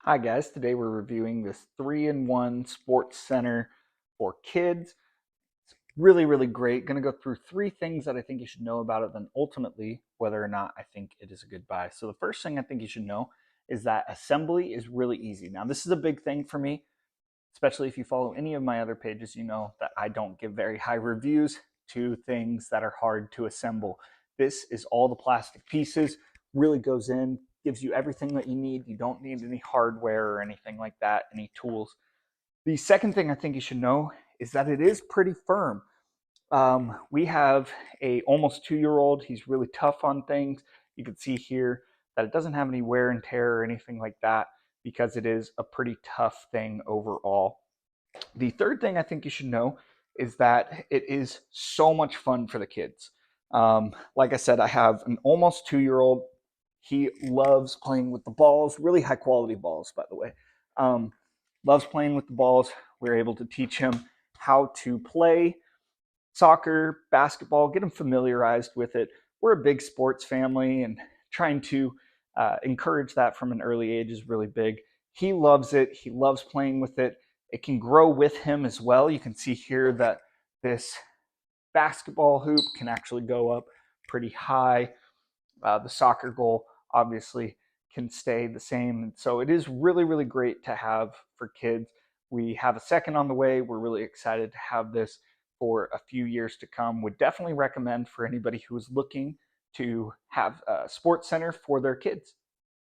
Hi guys, today we're reviewing this 3-in-1 sports center for kids. It's really great. Going to go through three things that I think you should know about it, then ultimately whether or not I think it is a good buy. So the first thing I think you should know is that assembly is really easy. Now this is a big thing for me, especially if you follow any of my other pages. You know that I don't give very high reviews to things that are hard to assemble. This is all the plastic pieces, really goes in, gives you everything that you need. You don't need any hardware or anything like that, any tools. The second thing I think you should know is that it is pretty firm. We have a almost 2-year-old. He's really tough on things. You can see here that it doesn't have any wear and tear or anything like that because it is a pretty tough thing overall. The third thing I think you should know is that it is so much fun for the kids. Like I said, I have an almost 2-year-old. He loves playing with the balls, really high quality balls, by the way. Um, Loves playing with the balls. We're able to teach him how to play soccer, basketball, get him familiarized with it. We're a big sports family, and trying to encourage that from an early age is really big. He loves it. He loves playing with it. It can grow with him as well. You can see here that this basketball hoop can actually go up pretty high. The soccer goal obviously can stay the same. And so it is really great to have for kids. We have a second on the way. We're really excited to have this for a few years to come. Would definitely recommend for anybody who is looking to have a sports center for their kids.